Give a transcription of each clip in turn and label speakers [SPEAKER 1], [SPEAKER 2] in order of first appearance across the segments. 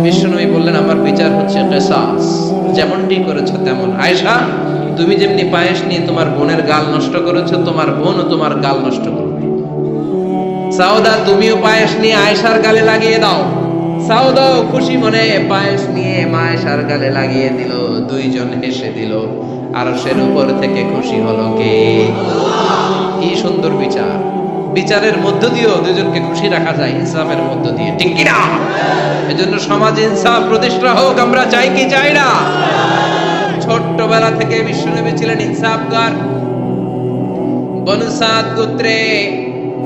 [SPEAKER 1] বিশ্বনবী বললেন, আমার বিচার হচ্ছে কিসাস, যেমনটি করেছো তেমন। আয়েশা, তুমি যেমনি পায়েস নিয়ে তোমার বোনের গাল নষ্ট করেছো, তোমার বোনও তোমার গাল নষ্ট করবে। সাউদা, তুমিও পায়েস নিয়ে আয়েশার গালে লাগিয়ে দাও। সাউদাও খুশি মনে পায়েস নিয়ে আয়েশার গালে লাগিয়ে দিল। দুইজন হেসে দিল। আরশের উপর থেকে খুশি হলো কে? কি সুন্দর বিচার! বিচারের মধ্য দিয়েও দুজনকে খুশি রাখা যায়, ইনসাফের মধ্য দিয়ে, ঠিক কি না? এজন্য সমাজে ইনসাফ প্রতিষ্ঠা হোক, আমরা চাই কি চাই না? ছোট্টবেলা থেকে বিশ্বনবী ছিলেন ইনসাফগার। বনু সাদ গোত্রে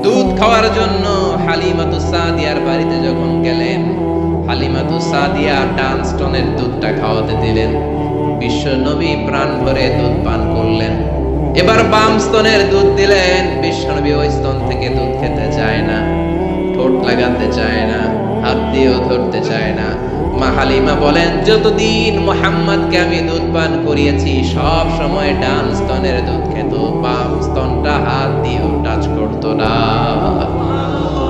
[SPEAKER 1] দুধ খাওয়ার জন্য হালিমাতুস সাদিয়ার বাড়িতে যখন গেলেন, হালিমাতুস সাদিয়া ডান স্তনের দুধটা খাওয়াতে দিলেন। বিশ্বনবী প্রাণ ভরে দুধ পান করলেন। এবার বাম স্তনের দুধ দিলেন। বিশ্বনবী ওই স্তন থেকে দুধ খেতে চায় না, ঠোঁট লাগাতে চায় না, হাত দিয়েও ধরতে চায় না। মা হালিমা বলেন, যতদিন মুহাম্মদকে আমি দুধ পান করিয়েছি সব সময় ডান স্তনের দুধ খেত, বাম স্তনটা হাত দিয়েও টাচ করতো না।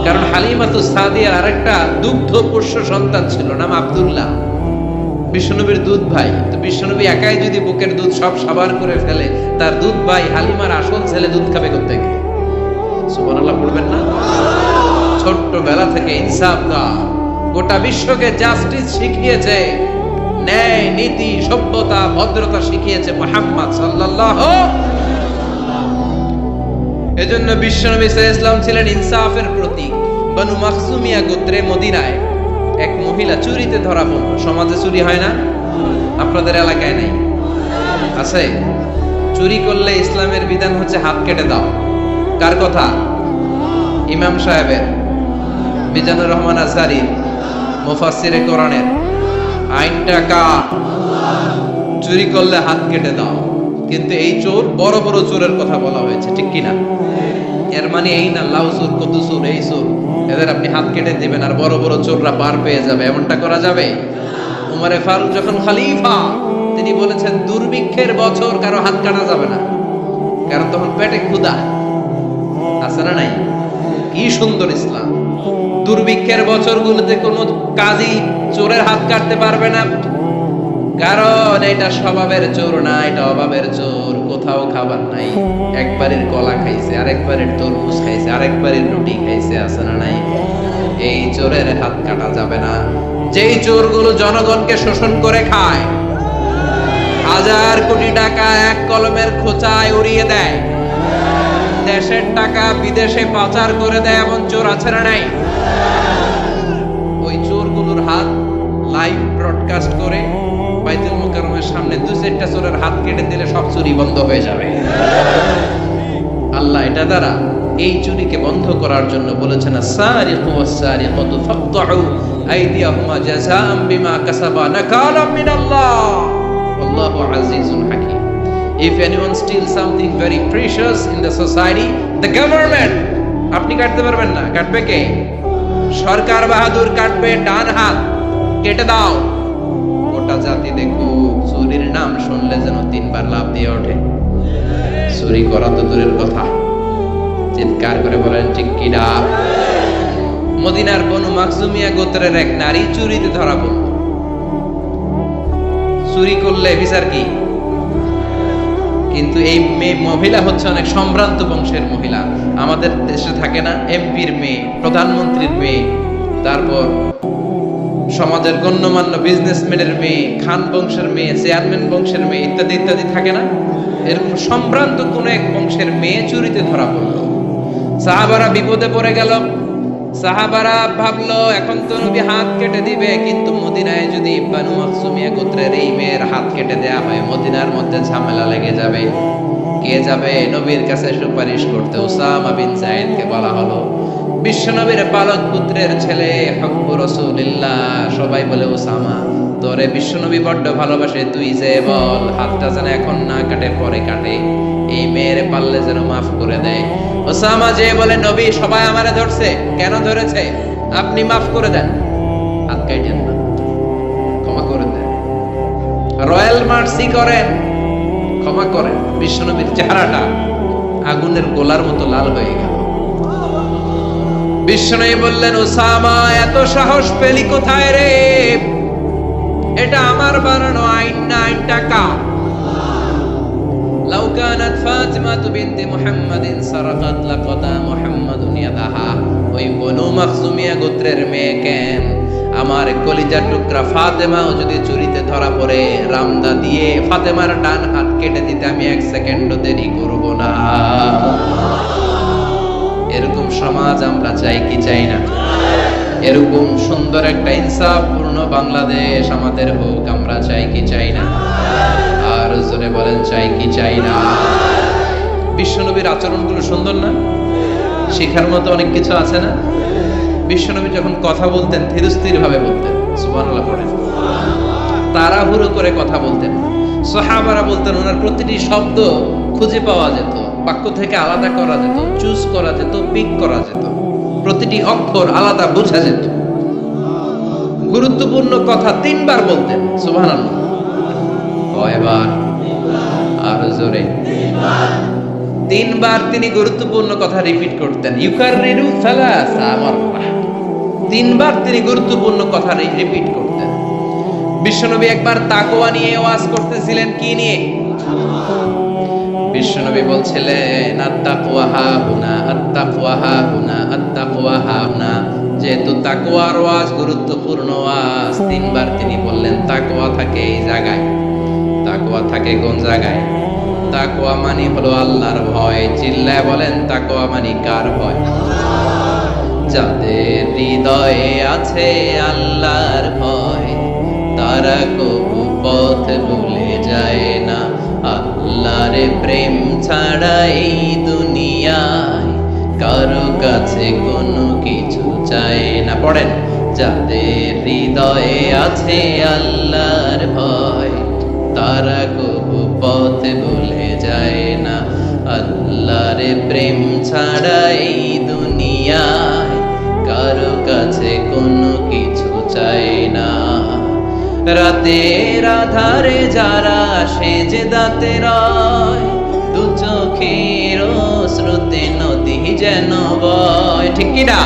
[SPEAKER 1] কারণ হালিমাতুস সাদিয়ার আরেকটা দুগ্ধ পোষ্য সন্তান ছিল, নাম আব্দুল্লাহ, বিশ্বনবীর দুধ ভাই। তো বিশ্বনবী একাই যদি বুকের দুধ সব সাবার করে ফেলে, তার দুধ ভাই হালিমার আসল ছেলে দুধ খাবে কোত্থেকে? সুবহানাল্লাহ পড়বেন না? ছোট্টবেলা থেকে ইনসাফগার, গোটা বিশ্বকে জাস্টিস শিখিয়েছে, ন্যায় নীতি সভ্যতা ভদ্রতা শিখিয়েছে মুহাম্মদ সাল্লাল্লাহু। এজন্য বিশ্বনবী সাল্লাল্লাহু আলাইহি ওয়াসাল্লাম ছিলেন ইনসাফের প্রতীক। বনু মাখজুমিয়া গোত্রে মদিনায় এক মহিলা চুরিতে ধরা পড়ল। সমাজে চুরি হয় না? আপনাদের এলাকায় নাই? আছে? চুরি করলে ইসলামের বিধান হচ্ছে হাত কেটে দাও। কার কথা? ইমাম সাহেবের, মিজানুর রহমান আজহারী, মুফাসসিরে কোরআনের। আইনটা কার? চুরি করলে হাত কেটে দাও। কিন্তু এই চোর, বড় বড় চোরের কথা বলা হয়েছে, ঠিক কিনা? এর মানে এই না লাউ চোর, কদু চোর, এই চোর, এদের আপনি হাত কেটে দিবেন আর বড় বড় চোররা পার পেয়ে যাবে, এমনটা করা যাবে? উমরে ফারুক যখন খলিফা, তিনি বলেছেন দুর্ভিক্ষের বছর কারো হাত কাটা যাবে না, কারণ তখন পেটে ক্ষুধা আছে না নাই? কি সুন্দর ইসলাম! দুর্ভিক্ষের বছরগুলোতে কোনো কাজী চোরের হাত কাটতে পারবে না, কারণ এটা স্বভাবের চোর না, এটা অভাবের চোর। কোথাও খাবার নাই, একবারের কলা খাইছে, আরেকবারের তরমুজ খাইছে, আরেকবারের রুটি খাইছে, আছে না নাই? এই চোরের হাত কাটা যাবে না। যেই চোরগুলো জনগণকে শোষণ করে খায়, হাজার কোটি টাকা এক কলমের খোঁচায় উড়িয়ে দেয়, দেশের টাকা বিদেশে পাচার করে দেয়, এমন চোর আছে না নাই? ওই চোরগুলোর হাত লাইভ ব্রডকাস্ট করে বাইতুল মুকাররমের সামনে দুই চারটা চোরের হাত কেটে দিলে সব চুরি বন্ধ হয়ে যাবে। আল্লাহ এটা দ্বারা এই চুরিকে বন্ধ করার জন্য বলেছেন, আস-সারিকু ওয়াস-সারিকাতু ফাকতাউ আইদিয়াহুমা জাযাআম বিমা কাসাবা নাকালাম মিনাল্লাহ আল্লাহু Azizun হাকীম। If anyone steals something very precious in the society, the government, আপনি কাটতে পারবেন না, কাটবে কে? সরকার বাহাদুর কাটবে, ডান হাত কেটে দাও। গোটা জাতি দেখো, চুরির নাম শুনলে যেন তিনবার লাফ দিয়ে ওঠে। চুরি করা তো দূরের কথা, চিৎকার করে বলেন ঠিক কি না? মদিনার বনু মাখজুমিয়া গোত্রের এক নারী চুরিতে ধরা পড়ল। চুরি করলে বিচার কি? কিন্তু এই মেয়ে মহিলা হচ্ছে অনেক সম্ভ্রান্ত বংশের মহিলা। আমাদের দেশে থাকে না এমপির মেয়ে, প্রধানমন্ত্রীর মেয়ে, তারপর সমাজের গণ্যমান্য বিজনেসম্যানের মেয়ে, খান বংশের মেয়ে, চেয়ারম্যান বংশের মেয়ে, ইত্যাদি ইত্যাদি থাকে না? এরকম সম্ভ্রান্ত কোন এক বংশের মেয়ে চুরিতে ধরা পড়লো। সাহাবারা বিপদে পড়ে গেল। সাহাবারা ভাবলো এখন তো নবী হাত কেটে দিবে, কিন্তু মদিনায় যদি বানু মাখজুমিয়া গোত্রের এই মেয়ের হাত কেটে দেয়া হয়, মদিনার মধ্যে ঝামেলা লেগে যাবে। কে যাবে নবীর কাছে সুপারিশ করতে? উসামা বিন যায়েদকে বলা হলো। বিশ্বনবীর পালক পুত্রের ছেলে, হব্বু রাসূলিল্লাহ। সবাই বলে, উসামা, তোরে বিশ্বনবী বড্ড ভালোবাসে, তুই যে বল হাতটা যেন এখন না কাটে, পরে কাটে, এই মেয়ের পারলে যেন মাফ করে দেয়। উসামা যে বলে, নবী সবাই আমারে ধরছে, কেন ধরেছে? আপনি মাফ করে দেন, হাত কাটেন না, ক্ষমা করে দেন, রয়্যাল মার্সি করেন, ক্ষমা করেন। বিশ্বনবীর চেহারাটা আগুনের গোলার মতো লাল হয়ে গেল। বিষ্ণু বললেন, ওসামা এত সাহস পেলি কোথায় রে? এটা আমার বানানো আইন না, আইনটা কার? লাউ কানাত ফাতিমা বিনতে মুহাম্মাদিন সারাকাত লাকাতা মুহাম্মাদুন ইয়াদাহা। ওই বনু মাখজুমিয়া গোত্রের মেয়ে কেন, আমার কলিজার টুকরা ফাতেমাও যদি চুরিতে ধরা পড়ে, রামদা দিয়ে ফাতেমার ডান হাত কেটে দিতে আমি 1 সেকেন্ডও দেরি করব না। এরকম সমাজ আমরা চাই কি চাই না? এরকম সুন্দর একটা ইনসাফপূর্ণ বাংলাদেশ আমাদের হোক, আমরা চাই কি চাই না? আর জোরে বলেন, চাই কি চাই না? বিশ্বনবীর আচরণগুলো সুন্দর না? শিখার মতো অনেক কিছু আছে না? বিশ্বনবী যখন কথা বলতেন ধীরস্থির ভাবে বলতেন, সুবহানাল্লাহ পড়েন। তাড়াহুড়ো করে কথা বলতেন। সাহাবারা বলতেন ওনার প্রতিটি শব্দ খুঁজে পাওয়া যেত, বাক্য থেকে আলাদা করা যেত, চুজ করা যেত, পিক করা যেত, প্রতিটি অক্ষর আলাদা বোঝা যেত। গুরুত্বপূর্ণ কথা 3 বার বলতেন, সুবহানাল্লাহ। কয়বার? আর জোরে। 3 বার তিনি গুরুত্বপূর্ণ কথা রিপিট করতেন। ইউকাররিরু সালাসা মাররা। 3 বার তিনি গুরুত্বপূর্ণ কথা রিপিট করতেন। বিশ্বনবী একবার তাকওয়া নিয়ে ওয়াজ করতেছিলেন। কি নিয়ে? বিশ্বনবী বলছিলেন, আত-তাকওয়া হাহুনা, আত-তাকওয়া হাহুনা, আত-তাকওয়া হাহুনা। যেহেতু তাকওয়ার ওয়াজ গুরুত্বপূর্ণ ওয়াজ, 3 বার তিনি বললেন তাকওয়া থাকে এই জায়গায়। তাকওয়া থাকে কোন জায়গায়? তাকওয়া মানে হলো আল্লাহর ভয়। চিল্লায় বলেন, তাকওয়া মানে কার ভয়? যাদের হৃদয়ে আছে আল্লাহর ভয়, তারা কবু পথ ভুলে যায় না। আল্লাহর প্রেম ছাড়া এই দুনিয়ায় কারো কাছে কোনো কিছু চায় না। পড়েন, যাদের হৃদয়ে আছে আল্লাহর ভয়, তারা কবু পথ ভুলে যায় না। আল্লাহর প্রেম ছাড়া এই দুনিয়ায় কারো কাছে কোনো কিছু চায় না। রাতের আধারে যারা সেজদাতে রয়, দু চোখের স্রোতে নদী যেন বয়। ঠিক কি না?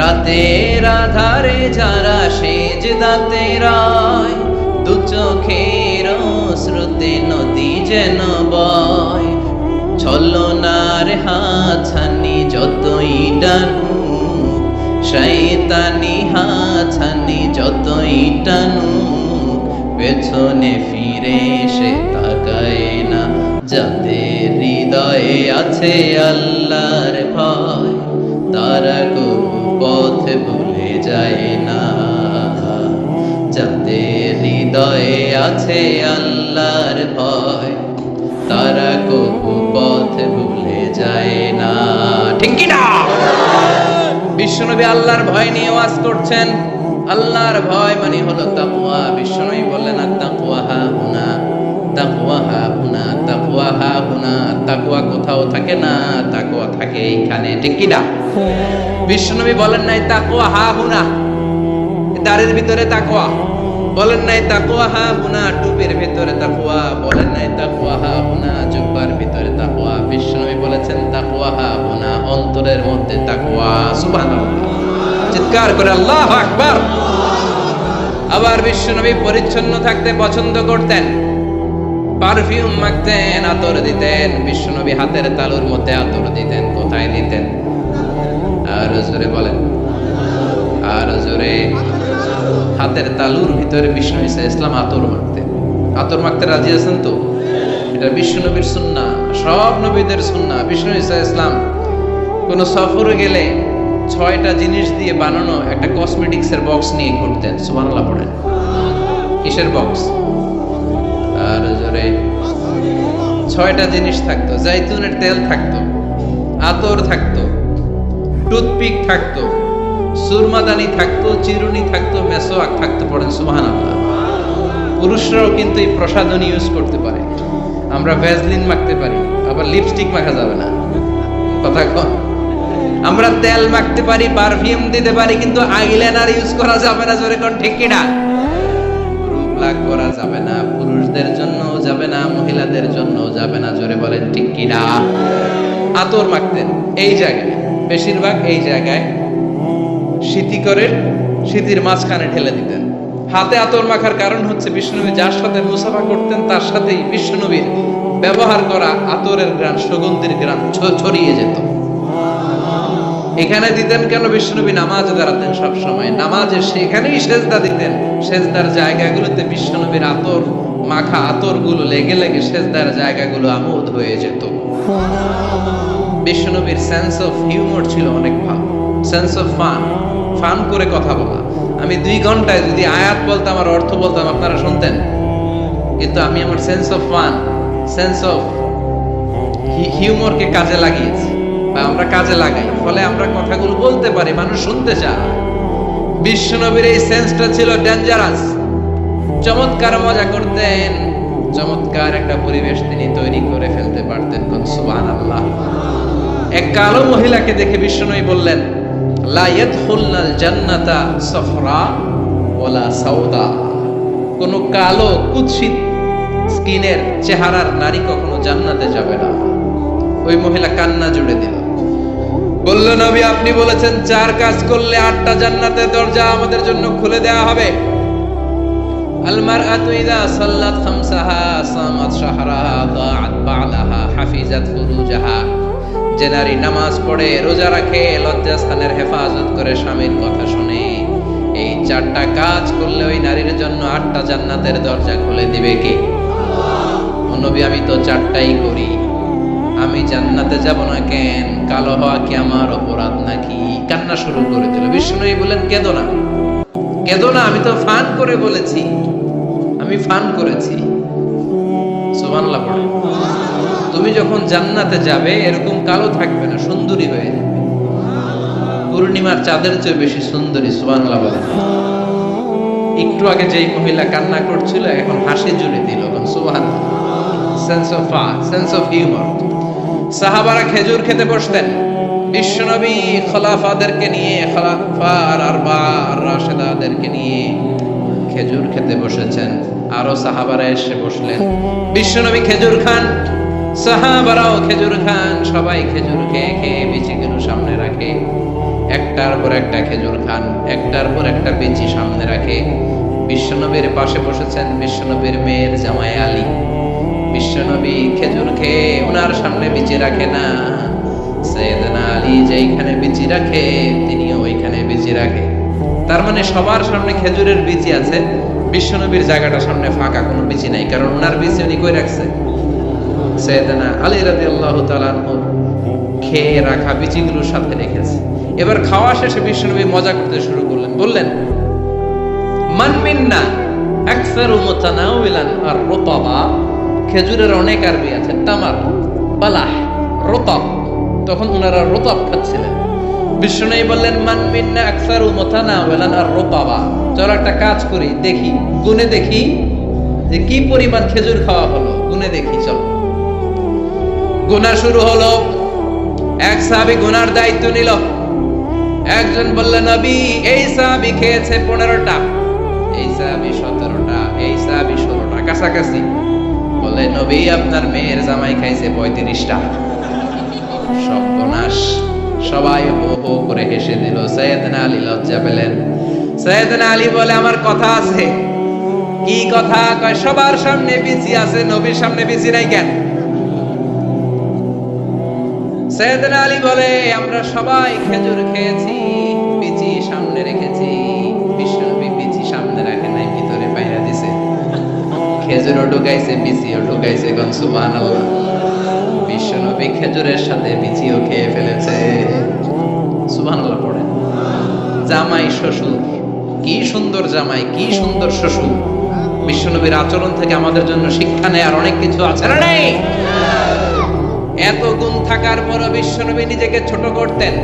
[SPEAKER 1] রাতের আধারে যারা সেজদাতে রয়, দু চোখের স্রোতে নদী যেন বয়। ছলনার হাতছানি যতই টানু, শয়তানি হাতছানি যতই টানু, পেছনে ফিরে সে তাকায় না। যাদের হৃদয়ে আছে আল্লাহর ভয়, তারা কবু পথ ভুলে যায় না। যাদের হৃদয়ে আছে আল্লাহর ভয়, তারা কবু পথ ভুলে যায় না। ঠিক কি না? বিশ্বনবী আল্লাহর ভয় নিয়ে ওয়াজ করছেন। আল্লাহর ভয় মানে হলো তাকওয়া। বিশ্বনবী বললেন, আত-তাকওয়া হাহুনা, তাকওয়া হাহুনা, তাকওয়া হাহুনা। তাকওয়া কোথাও থাকে না, তাকওয়া থাকে এইখানে। ঠিক কি না? বিশ্বনবী বলেন নাই তাকওয়া হাহুনা, দাড়ির ভিতরে তাকওয়া। বলেন নাই তাকওয়া হাহুনা, টুপির ভিতরে তাকওয়া। বলেন নাই তাকওয়া হাহুনা, জুব্বার ভিতরে তাকওয়া। বিশ্বনবী বলেছেন তাকওয়া হাহুনা, অন্তরের মধ্যে তাকওয়া। সুবহানাল্লাহ। চিৎকার করে আল্লাহু আকবার। আবার বিশ্বনবী পরিচ্ছন্ন থাকতে পছন্দ করতেন। পারফিউম মাখতেন, আতর দিতেন। বিশ্বনবী হাতের তালুর মধ্যে আতর দিতেন। কোথায় দিতেন? আর জোরে বলেন, আর জোরে। হাতের তালুর ভিতরে বিষ্ণু ঈসা ইসলাম আতর মাখতেন। আতর মাখতে রাজি আছেন তো? এটা বিশ্বনবীর সুন্নাহ, সব নবীদের সুন্নাহ। বিষ্ণু ঈসা ইসলাম কোন সফরে গেলে 6টা জিনিস দিয়ে বানানো একটা কসমেটিক্সের বক্স নিয়ে ঘুরতেন। সুবহানাল্লাহ পড়েন। কিসের বক্স? আর জোরে। 6টা জিনিস থাকতো। জাইতুনের তেল থাকতো, আতর থাকতো, টুথপিক থাকতো, সুরমাদানি থাকতো, চিরুনি থাকতো, মেসওয়াক থাকতো। পড়েন সুবহানাল্লাহ। পুরুষরাও কিন্তু এই প্রসাধনী ইউজ করতে পারে। আমরা ভ্যাসলিন মাখতে পারি, আবার লিপস্টিক মাখা যাবে না। কথা কন। আমরা তেল মাখতে পারি, পারফিউম দিতে পারি, কিন্তু আইলাইনার ইউজ করা যাবে না। জোরে কোন ঠিক কি না? রূপ লাগ করা যাবে না, পুরুষদের জন্য যাবে না, মহিলাদের জন্য যাবে না। জোরে বলেন ঠিক কিনা? আতর মাখতেন এই জায়গায়, বেশিরভাগ এই জায়গায় শীতি করে শীতির মাঝখানে ঢেলে দিতেন। হাতে আতর মাখার কারণ হচ্ছে বিশ্বনবী যার সাথে মুসাফা করতেন তার সাথেই বিশ্বনবীর ব্যবহার করা আতরের ঘ্রাণ, সুগন্ধির ঘ্রাণ ছড়িয়ে যেত। এখানে দিতেন কেন? বিশ্বনবী নামাজ দাঁড়াতেন সব সময়, নামাজে সেখানেই সেজদা দিতেন। সেজদার জায়গাগুলোতে বিশ্বনবীর আতর মাখা আতরগুলো লেগে লেগে সেজদার জায়গাগুলো আমোদ হয়ে যেত। বিশ্বনবীর সেন্স অফ হিউমার ছিল অনেক ভালো, সেন্স অফ ফান করে কথা বলা। আমি 2 ঘন্টায় যদি আয়াত বলতাম আর অর্থ বলতাম আপনারা শুনতেন, কিন্তু আমি আমার sense of fun, sense of হিউমারকে কাজে লাগিয়েছি, বা আমরা কাজে লাগাই, ফলে আমরা কথাগুলো বলতে পারি, মানুষ শুনতে চায়। বিশ্বনবীর এই সেন্সটা ছিল ডেঞ্জারাস। চমৎকার মজা করতেন, চমৎকার একটা পরিবেশ তিনি তৈরি করে ফেলতে পারতেন। সুবহানাল্লাহ। এক কালো মহিলাকে দেখে বিশ্বনবী বললেন, লা ইয়াদখুলনাল জান্নাতা সাফরা ওয়ালা সাউদা। কোন কালো কুৎসিত স্কিনের চেহারার নারী কখনো জান্নাতে যাবে না। ওই মহিলা কান্না জুড়ে দিল, বলল, নবী আপনি বলেছেন 4 কাজ করলে 8টা জান্নাতের দরজা আমাদের জন্য খুলে দেওয়া হবে। আল মারআতু ইযা সাল্লাত খামসাহা সামাত শাহরাহা দাআত বা'লাহা হাফিজাত ফুরুজাহা। যে নারী নামাজ পড়ে, রোজা রাখে, লজ্জাস্থানের হেফাজত করে, স্বামীর কথা শুনে, এই 4টা কাজ করলে ওই নারীর জন্য 8টা জান্নাতের দরজা খুলে দিবে কে? নবী আমি তো 4টাই করি, আমি জান্নাতে যাব না কেন? কালো হওয়া কি আমার অপরাধ নাকি? কান্না শুরু করে দিল। বিষ্ণুই বলেন, কেঁদো না, কেঁদো না, আমি তো ফান করে বলেছি, আমি ফান করেছি। সুবহানাল্লাহ পড়ে। তুমি যখন জান্নাতে যাবে এরকম কালো থাকবে না, সুন্দরী হয়ে যাবে, পূর্ণিমার চাঁদের চেয়ে বেশি সুন্দরী। সুবহানাল্লাহ বলে। একটু আগে যেই মহিলা কান্না করছিল এখন হাসি জুড়ে দিল। সুবহানাল্লাহ। Sense of fun, sense of humour. সাহাবারা খেজুর খেতে বসতেন, বিশ্বনবী খলাফাদেরকে নিয়ে, খলাফার আরবা আর রাশেদাদেরকে নিয়ে খেজুর খেতে বসেছেন। আরো সাহাবারা এসে বসলেন, বিশ্বনবী খেজুর খান, সাহাবারাও খেজুর খান। সবাই খেজুর খেয়ে খেয়ে বিচিগুলো সামনে রাখে, একটার পর একটা খেজুর খান, একটার পর একটা বিচি সামনে রাখে। বিশ্বনবীর পাশে বসেছেন বিশ্বনবীর মেয়ের জামাই আলী। বিশ্বনবী খেজুর খেয়ে ওনার সামনে বিচি রাখে না, সাইয়েদনা আলী যেইখানে বিচি রাখে তিনিও ওইখানে বিচি রাখে। তার মানে সবার সামনে খেজুরের বিচি আছে, বিশ্বনবীর জায়গাটা সামনে ফাঁকা, কোনো বিচি নাই, কারণ ওনার বিচি উনি কই রাখছে? সাইয়েদনা আলী রাদিয়াল্লাহু তাআলা আনহু খেয়ে রাখা বিচিগুলোর সাথে রেখেছে। এবার খাওয়া শেষে বিশ্বনবী মজা করতে শুরু করলেন, বললেন, মান মিন্না আকসারু মুতানাওয়িলান আর রুতাবা। খেজুরের অনেক আরবি আছে, তামার, বালাহ, রুতাব। তখন ওনারা রুতাব খাচ্ছিলেন। বিশ্বনবী বললেন, মান মিন্না আকসারু মুতানাওয়িলান আর রুতাবা। চল একটা কাজ করি, দেখি, গুনে দেখি যে কি পরিমাণ খেজুর খাওয়া হলো, গুনে দেখি। চল, গুনা শুরু হলো। এক সাহাবী গুনার দায়িত্ব নিল। একজন বললেন, নবী এই সাহাবী খেয়েছে 15টা, এই সাহাবী 17টা, এই সাহাবী 16টা, কাছাকাছি। বলে, নবী আপনার মেয়ের জামাই খাইছে 35টা। সর্বনাশ। সবাই হো হো করে হেসে দিল। সাইয়েদনা আলী লজ্জা পেলেন। সাইয়েদনা আলী বলে, আমার কথা আছে। কি কথা? কয়, সবার সামনে বিচি আছে, নবীর সামনে বিচি নাই কেন? সাইয়েদনা আলী বলে, আমরা সবাই খেজুর খেয়েছি, বিচি সামনে রেখেছি, বিশ্বনবী বিচি সামনে রাখে নাই, ভিতরে বাইরে দিছে। খেজুরও ঢুকাইছে, বিচিও ঢুকাইছে। কোন সুবহানাল্লাহ। বিশ্বনবী খেজুরের সাথে বিচিও খেয়ে ফেলেছে। সুবহানাল্লাহ পড়ে। জামাই শ্বশুর, কি সুন্দর জামাই, কি সুন্দর শ্বশুর। বিশ্বনবীর আচরণ থেকে আমাদের জন্য শিক্ষা নেয়ার অনেক কিছু আছে না নেই? এত গুণ থাকার পরও বিশ্বনবী নিজেকে ছোট করতেন।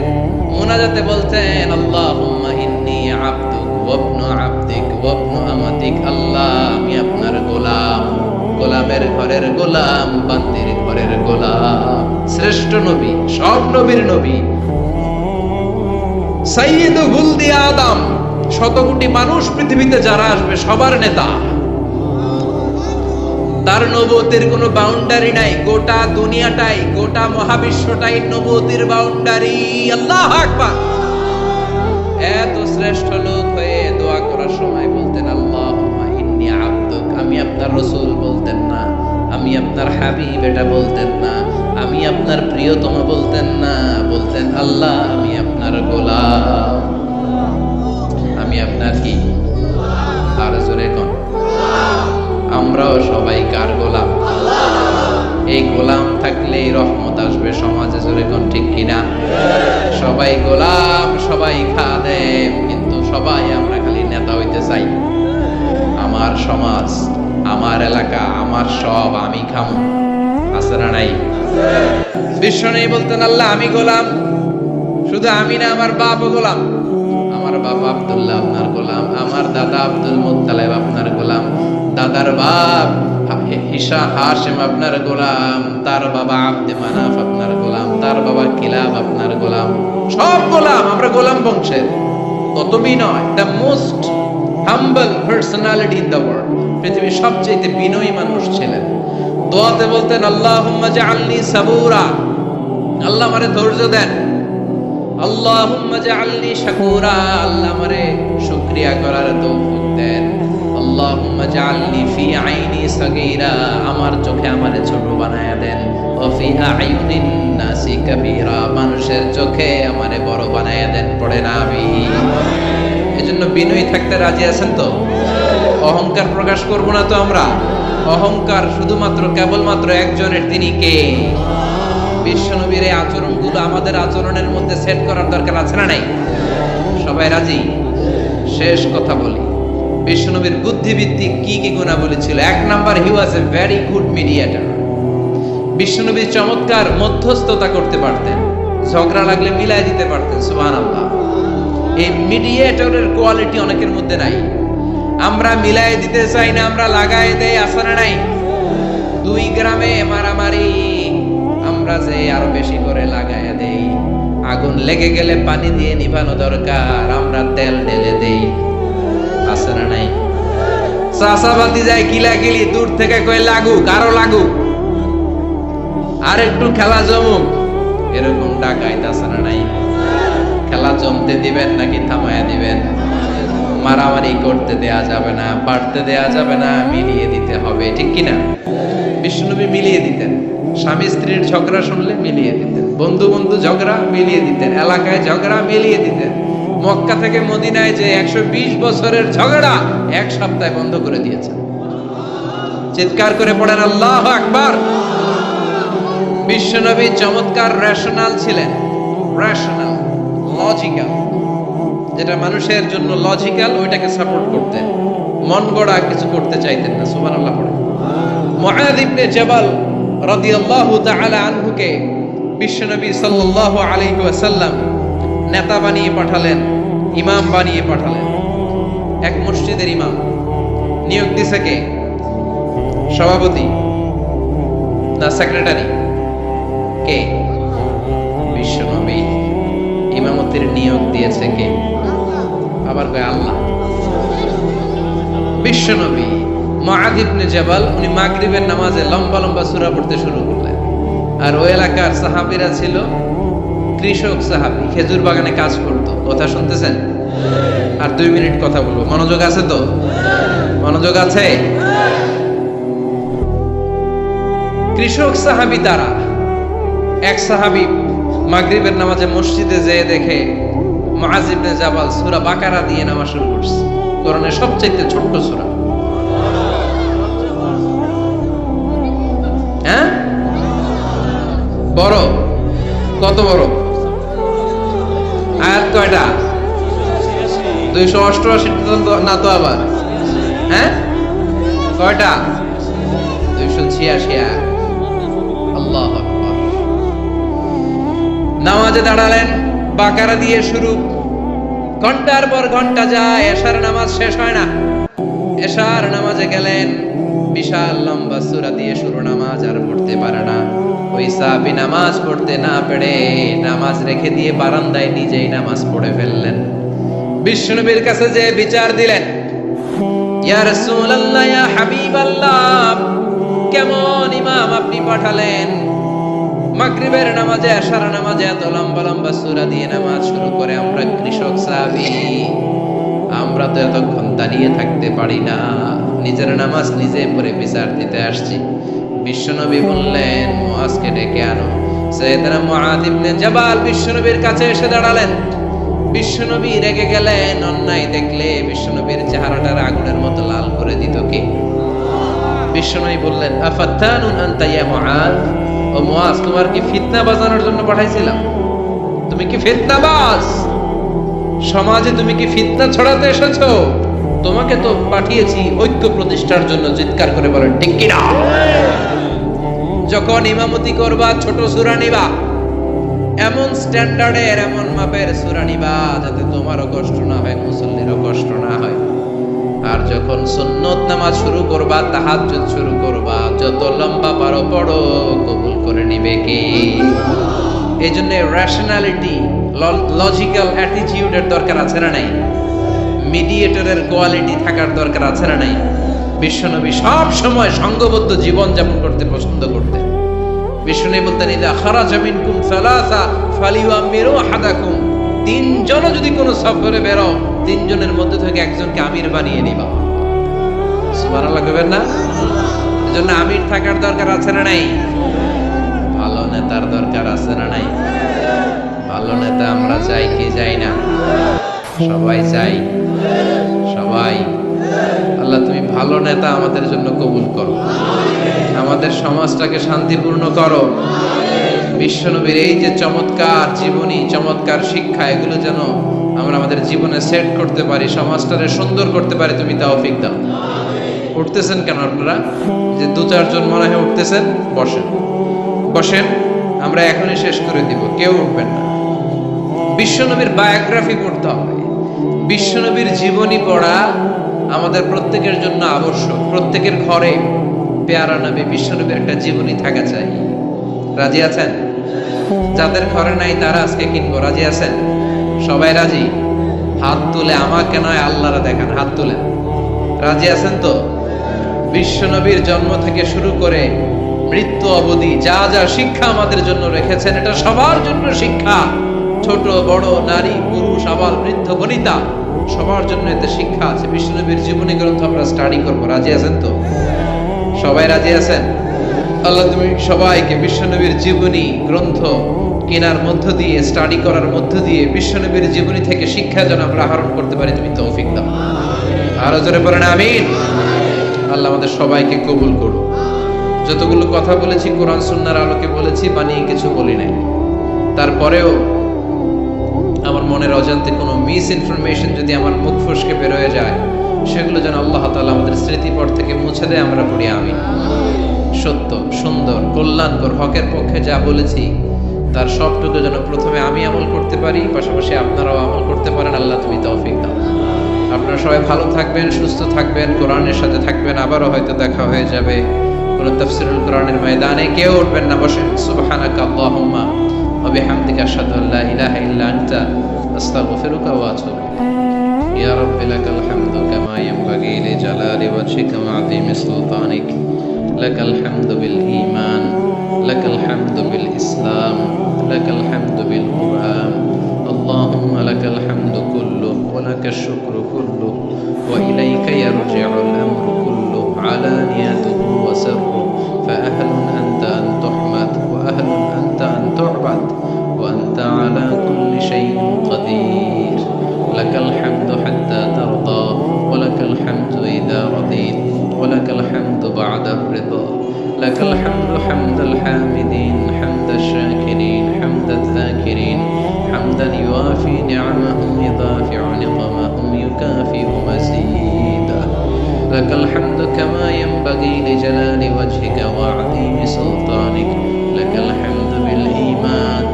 [SPEAKER 1] মুনাজাতে বলতেন, আল্লাহুম্মা ইন্নী আবদুক ওয়া ইবনু আবদিক ওয়া ইবনু আমাতিক। আল্লাহ আমি আপনার গোলাম, গোলামের ঘরের গোলাম, বান্দির ঘরের গোলাম। শ্রেষ্ঠ নবী, সব নবীর নবী, সাইয়্যিদু ওয়ালদি আদম, শত কোটি মানুষ পৃথিবীতে যারা আসবে সবার নেতা। তার নবুয়তের কোনো বাউন্ডারি নাই, গোটা দুনিয়াটাই, গোটা মহাবিশ্বটাই নবুয়তের বাউন্ডারি। আল্লাহু আকবার। এত শ্রেষ্ঠ লোক হয়ে দোয়া করার সময় বলতেন আল্লাহুম্মা ইন্নী আবদুক, আমি আপনার রাসূল বলতেন না, আমি আপনার হাবিব এটা বলতেন না, আমি আপনার প্রিয়তম বলতেন না, বলতেন আল্লাহ আমি আপনার গোলাম, আমি আপনার কি? আর জোরে কোন? আমরাও সবাই কার গোলাম? এই গোলাম থাকলেই রহমত আসবে সমাজে, জোরে কোন ঠিক কিনা? সবাই গোলাম, সবাই খাদেম, কিন্তু সবাই আমরা খালি নেতা হইতে চাই। আমার সমাজ, আমার এলাকা, আমার সব আমি খামু, আছে না নাই? বিশ্ব নেই বলতেন আল্লাহ আমি গোলাম, শুধু আমি না আমার বাপও গোলাম, আমার বাবা আব্দুল্লাহ আপনার গোলাম, আমার দাদা আব্দুল মুত্তালিব আপনার গোলাম, দাদার বাপ হাশিম আপনার গোলাম, তার বাবা আব্দে মানাফ আপনার গোলাম, তার বাবা কিলাব আপনার গোলাম, সব গোলাম, আমরা গোলাম বংশের। কত বিনয়, the most humble personality in the world, পৃথিবীর সবচেয়ে বিনয়ী মানুষ ছিলেন। দোয়াতে বলতেন আল্লাহুম্মা জাআলনি সাবুরা, আল্লাহ আমারে ধৈর্য দেন, আল্লাহুম্মা জাআলনি শাকুরা, আল্লাহ আমারে শুকরিয়া করার তৌফিক দেন, আল্লাহুম্মা জাআলনি ফি আইনি সাগীরা, আমার চোখে আমারে ছোট বানায়া দেন, ওয়া ফি আইউনিন নাসি কাবীরা, মানুষের চোখে আমারে বড় বানায়া দেন। পড়েন আমিন। এজন্য বিনয়ী থাকতে রাজি আছেন তো? অহংকার প্রকাশ করব না তো আমরা। অহংকার শুধুমাত্র কেবলমাত্র একজনের, তিনি কে? বিশ্বনবীর এই আচরণগুলো আমাদের আচরণের মধ্যে সেট করার দরকার আছে না নাই? সবাই রাজি? শেষ কথা বলি, বিশ্বনবীর বুদ্ধিভিত্তিক কি কি গুণাবলী ছিল? এক number, he was a very good mediator. বিশ্বনবী চমৎকার মধ্যস্থতা করতে পারতেন, ঝগড়া লাগলে মিলাই দিতে পারতেন। সুবহানাল্লাহ। এই মিডিয়েটরের কোয়ালিটি অনেকের মধ্যে নাই। আমরা মিলাই দিতে চাই না, আমরা লাগাই দেই, আছে না নাই? দুই গ্রামে মারামারি, আমরা যে আরো বেশি করে লাগাইয়া দেই। আগুন লেগে গেলে পানি দিয়ে নিভানো দরকার, আমরা তেল ঢেলে দেই, আছে না নাই? চাষাবাদি যায় কিলাকিলি, দূর থেকে কয়ে লাগুক, আরো লাগুক, আর একটু খেলা জমুক, এরকম ডাকাইত, আছে না নাই? খেলা জমতে দিবেন নাকি থামায়া দিবেন? মারামারি করতে দেয়া যাবে না, বাড়তে দেয়া যাবে না, মিলিয়ে দিতে হবে, ঠিক কিনা? বিশ্বনবী মিলিয়ে দিতেন। স্বামী স্ত্রীর ঝগড়া শুনলে মিলিয়ে দিতেন, বন্ধু বন্ধু ঝগড়া মিলিয়ে দিতেন, এলাকায় ঝগড়া মিলিয়ে দিতেন। মক্কা থেকে মদিনায় যে 120 বছরের ঝগড়া এক সপ্তাহে বন্ধ করে দিয়েছেন। চিৎকার করে পড়েন আল্লাহু আকবার। বিশ্বনবী চমৎকার রেশনাল ছিলেন, রেশনাল, লজিক্যাল, যেটা মানুষের জন্য লজিক্যাল ওইটাকে সাপোর্ট করতেন, মন গড়া কিছু করতে চাইতেন না। সুবহানাল্লাহ পড়ে। মুআয ইবনে জাবাল রাদিয়াল্লাহু তাআলা আনহুকে বিশ্বনবী সাল্লাল্লাহু আলাইহি ওয়াসাল্লাম নেতা বানিয়ে পাঠালেন, ইমাম বানিয়ে পাঠালেন। এক মসজিদের ইমাম নিয়োগ দিছে কে? সভাপতি না সেক্রেটারি? কে? বিশ্বনবী। ইমামতির নিয়োগ দিয়েছে কে? আবার কয় আল্লাহ। বিশ্বনবী। মুআয ইবনে জাবাল উনি মাগরিবের নামাজে লম্বা লম্বা সূরা পড়তে শুরু করলেন। আর ওই এলাকার সাহাবীরা ছিল কৃষক সাহাবী, খেজুর বাগানে কাজ করত। কথা শুনতেছেন? আর 2 মিনিট কথা বলবো, মনোযোগ আছে তো? মনোযোগ আছে? কৃষক সাহাবী তারা। এক সাহাবী মাগরিবের নামাজে মসজিদে যেয়ে দেখে মুআয ইবনে জাবাল সূরা বাকারা দিয়ে নামাজ শুরু করছে। কোরআনের সবচেয়ে ছোট্ট সূরা। হ্যাঁ, বড়? কত বড়? আয়াত কয়টা? 288 না তো আবার? হ্যাঁ, কয়টা? 286 আয়াত। আল্লাহু আকবার। নামাজে দাঁড়ালেন, বাকারা দিয়ে শুরু। ঘন্টার পর ঘন্টা যায়, এশার নামাজ শেষ হয় না। এশার নামাজে গেলেন, বিশাল লম্বা সূরা দিয়ে শুরু নামাজ, আর পড়তে পারে না। ওই সাহাবী নামাজ পড়তে না পেরে নামাজ রেখে দিয়ে বারান্দায় নিজেই নামাজ পড়ে ফেললেন। বিশ্বনবীর কাছে যে বিচার দিলেন, ইয়া রাসূলুল্লাহ, ইয়া হাবিবাল্লাহ, কেমন ইমাম আপনি পাঠালেন, মাগরিবের নামাজে আশার নামাজে এত লম্বা লম্বা সূরা দিয়ে নামাজ শুরু করে। আমরা কৃষক সাহাবী, আমরা তো এতক্ষণ দাঁড়িয়ে থাকতে পারি না, নিজের নামাজ নিজে পড়ে বিচার দিতে আসছি। বিশ্বনবী বললেন মুআজকে ডেকে আনো। সাইয়েদনা মুআয ইবনে জাবাল বিশ্বনবীর কাছে এসে দাঁড়ালেন। বিশ্বনবী রেগে গেলেন, অন্যায় দেখলে বিশ্বনবীর চেহারাটার আগুনের মতো লাল করে দিত কে? বিশ্বনবী বললেন আফাত্তানুন আনতা ইয়া মুআয, ও মুআয তোমার কি ফিতনা বাজানোর জন্য পাঠাইছিলাম? তুমি কি ফিতনাবাজ? সমাজে তুমি কি ফিতনা ছড়াতে এসেছো? তোমাকে তো পাঠিয়েছি ঐক্য প্রতিষ্ঠার জন্য। চিৎকার করে বলেন ঠিক কি না? যখন ইমামতি করবা ছোট সূরা নিবা, এমন স্ট্যান্ডার্ডের এমন মাপের সূরা নিবা যাতে তোমারও কষ্ট না হয়, মুসল্লিরও কষ্ট না হয়। আর যখন সুন্নত নামাজ শুরু করবা, তাহাজ্জুদ শুরু করবা, যত লম্বা পারো পড়ো, কবুল করে নিবে কি? এই জন্য রেশনালিটি, লজিক্যাল অ্যাটিটিউডের দরকার আছে না নাই? মিডিয়েটরের কোয়ালিটি থাকার দরকার আছে না নাই? বিশ্বনবী সব সময় সংঘবদ্ধ জীবন যাপন করতে পছন্দ করতেন। বিশ্বনবী বলতেন ইদা খারাজা মিনকুম সালাসা ফালিউআমিরু আহাদাকুম, তিনজন যদি কোনো সফরে বেরো, তিনজনের মধ্যে থেকে একজনকে আমির বানিয়ে নিবা। সুবহানাল্লাহ কইবেন না? এজন্য আমির থাকার দরকার আছে না নাই? ভালো নেতার দরকার আছে না নাই? ভালো নেতা আমরা চাই কি চাই না? সবাই চাই, সবাই। আল্লাহ তুমি ভালো নেতা আমাদের জন্য কবুল করো, আমাদের সমাজটাকে শান্তিপূর্ণ করো। বিশ্বনবীর এই যে চমৎকার জীবনী, চমৎকার শিক্ষা, এগুলো যেন আমরা আমাদের জীবনে সেট করতে পারি, সমাজটাকে সুন্দর করতে পারি। তুমি তৌফিক দাও। উঠতেছেন কেন আপনারা? যে দু চারজন মনে হয় উঠতেছেন, বসেন বসেন, আমরা এখনই শেষ করে দিব, কেউ উঠবেন না। বিশ্বনবীর বায়োগ্রাফি পড়তে হবে, বিশ্বনবীর জীবনী পড়া আমাদের প্রত্যেকের জন্য আবশ্যক। প্রত্যেকের ঘরে পেয়ারা নবী বিশ্বনবীর একটা জীবনী থাকা চাই। রাজি আছেন? যাদের ঘরে নাই তারা আজকে কিনবো। রাজি আছেন? সবাই রাজি? হাত তুলে, আমাকে নয় আল্লাহরা দেখান, হাত তুলে। রাজি আছেন তো? বিশ্বনবীর জন্ম থেকে শুরু করে মৃত্যু অবধি যা যা শিক্ষা আমাদের জন্য রেখেছেন, এটা সবার জন্য শিক্ষা। ছোট বড়, নারী পুরুষ, আবাল বৃদ্ধ বনিতা, সবার জন্য এতে শিক্ষা আছে। বিশ্বনবীর জীবনী গ্রন্থ আমরা স্টাডি করবো। রাজি আছেন তো? সবাই রাজি আছেন? আল্লাহ তুমি সবাইকে বিশ্বনবীর জীবনী গ্রন্থ কেনার মধ্য দিয়ে, স্টাডি করার মধ্য দিয়ে বিশ্বনবীর জীবনী থেকে শিক্ষা যেন আমরা আহরণ করতে পারি, তুমি তৌফিক দাও। আরো জোরে পড়েন আমিন। আল্লাহ আমাদের সবাইকে কবুল করুন। যতগুলো কথা বলেছি কোরআন সুন্নাহর আলোকে বলেছি, বানিয়ে কিছু বলি নাই। তারপরেও আমার মনের অজান্তে কোনো মিস ইনফরমেশন যদি আমার মুখ ফসকে বের হয়ে যায়, সেগুলো যেন আল্লাহ তাআলা আমাদের স্মৃতিপট থেকে মুছে দেয়। আমরা পড়ি আমিন। সত্য, সুন্দর, কল্যাণকর, হকের পক্ষে যা বলেছি তার সবটুকু যেন প্রথমে আমি আমল করতে পারি, পাশাপাশি আপনারাও আমল করতে পারেন। আল্লাহ তুমি তৌফিক দাও। আপনারা সবাই ভালো থাকবেন, সুস্থ থাকবেন, কোরআনের সাথে থাকবেন। আবারও হয়তো দেখা হয়ে যাবে কোনো তাফসীরুল কোরআনের ময়দানে। কেউ উঠবেন না, বসেন। সুবহানাকা আল্লাহুম্মা ওয়া বিহামদিকা আশহাদু আল্লা ইলাহা ইল্লা আনতা আস্তাগফিরুকা ওয়া আতুবু ইলাইক। ইয়া রাব্বি লাকাল হামদু কামা ইয়ানবাগি লিজালালি ওয়াজহিকা ওয়া আযীমি সুলতানিক। লাকাল হামদু বিল ঈমান, লাকাল হামদু বিল ইসলাম, লাকাল হামদু বিল কুরআন। আল্লাহুম্মা লাকাল হামদু কুল্লু ওয়া লাকাশ শুকরু কুল্লু ওয়া ইলাইকা ইয়ারজিউল আমরু কুল্লু আলানিয়াতুহু ওয়া সিররুহু ফাআহলুন আনতা আন তুহমাদ ওয়া আহলুন আনতা আন তু'বাদ ওয়া আনতা আলা কুল্লি শাইইন কাদির। লাকাল হামদু হাত্তা তারদা ওয়া লাকাল হামদু ইযা রাদিত ওয়া লাকাল হামদু বা'দা রিদা। লাকাল হামদু হামদাল হামিদিন, হামদাশ শাকিরিন, হামদায যাকিরিন, হামদান ইউআফি নি'মাহু ইদাফি'ু নি'মাহু ইউকাফি'ু মাসীদা। লাকাল হামদু কামা ইয়ানবাগি লিজালালি ওয়াজহিকা ওয়া 'আযীমি সুলতানিক। লাকাল হামদু বিল ঈমান,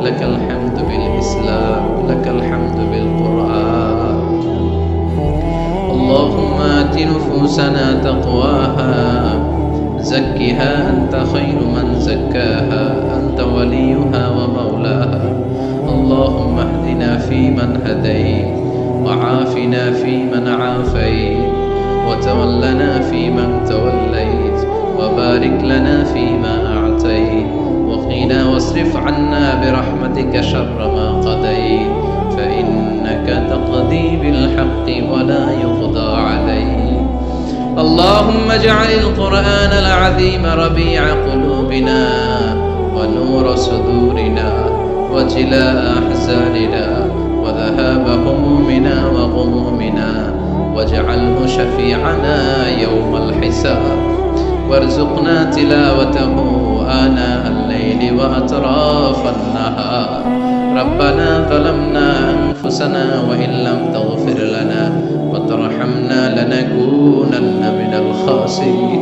[SPEAKER 1] লাকাল হামদু বিল ইসলাম, লাকাল হামদু বিল কুরআন। আল্লাহুম্মা আতি নুফুসানা তাকওয়াহা زكها أنت خير من زكاها أنت وليها ومولاها. اللهم اهدنا فيمن هديت وعافنا فيمن عافيت وتولنا فيمن توليت وبارك لنا فيما أعطيت وقنا واصرف عنا برحمتك شر ما قضيت فإنك تقضي بالحق ولا يقضى عليك اللهم اجعل القرآن العظيم ربيع قلوبنا ونور صدورنا وجلاء أحزاننا وذهاب همومنا وغمومنا واجعله شفيعنا يوم الحساب وارزقنا تلاوته آناء الليل وأطراف النهار ربنا ظلمنا أنفسنا وإن لم تغفر لنا وترحمنا لنكونن من الخاسرين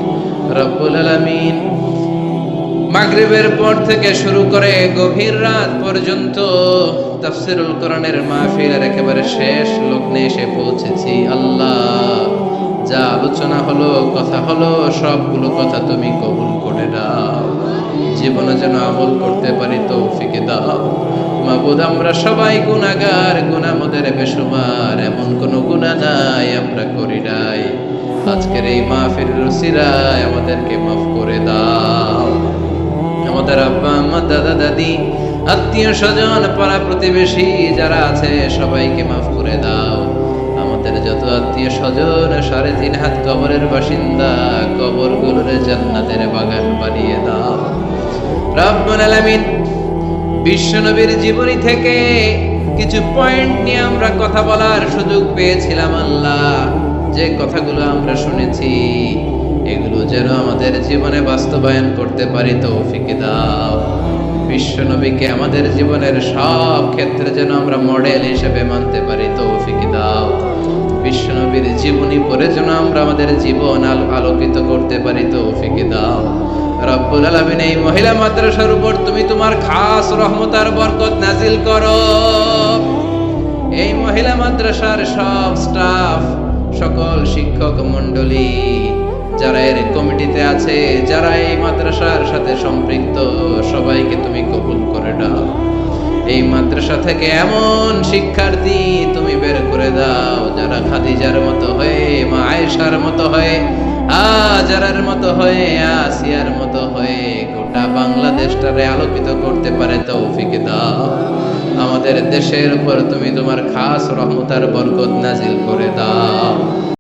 [SPEAKER 1] رب العالمين মাগরিবের পর থেকে শুরু করে গভীর রাত পর্যন্ত তাফসীরুল কোরআনের মাহফিলের একেবারে শেষ লগ্নে এসে পৌঁছেছি আল্লাহ যা আলোচনা হলো কথা হলো সবগুলো কথা তুমি কবুল করে দাও জীবনে যেন আমল করতে পারি তৌফিক দাও মাবুদ আমরা সবাই গুনাহগার গুনাহ আমাদের বেশুমার এমন কোনো গুনাহ নাই আমরা করি নাই আজকের এই মাহফিলের উসিলায় আমাদেরকে মাফ করে দাও আমাদের আব্বা আম্মা দাদা দাদি আত্মীয় স্বজন পাড়া প্রতিবেশী যারা আছে সবাইকে মাফ করে দাও আমাদের যত আত্মীয় স্বজন 3.5 হাত কবরের বাসিন্দা কবরগুলোর জান্নাতের বাগান বানিয়ে দাও রব্বুল আলামিন বিশ্বনবীর জীবনী থেকে কিছু পয়েন্ট নিয়ে আমরা কথা বলার সুযোগ পেয়েছিলাম আল্লাহ যে কথাগুলো আমরা শুনেছি এগুলো যেন আমাদের জীবনে বাস্তবায়ন করতে পারি তৌফিক দাও বিশ্বনবীকে আমাদের জীবনের সব ক্ষেত্রে যেন আমরা মডেল হিসেবে মানতে পারি তৌফিক দাও বিশ্বনবীর জীবনী পড়ে যেন আমরা আমাদের জীবন আলোকিত করতে পারি তৌফিক দাও রব্বুল আলামিন এই মহিলা মাদ্রাসার উপর তুমি তোমার খাস রহমত আর বরকত নাজিল করো এই মহিলা মাদ্রাসার সব স্টাফ সকল শিক্ষক মণ্ডলী যারা এর কমিটিতে আছে যারা এই মাদ্রাসার সাথে সম্পৃক্ত সবাইকে তুমি কবুল করে দাও এই মাদ্রাসা থেকে এমন শিক্ষার্থী তুমি বের করে দাও যারা খাদিজার মতো হয়ে মা আয়েশার মতো হয়ে হাজারের মতো হয়ে আসিয়ার মতো হয়ে গোটা বাংলাদেশটারে আলোকিত করতে পারে তৌফিক দাও আমাদের দেশের উপর তুমি তোমার খাস রহমত আর বরকত নাজিল করে দাও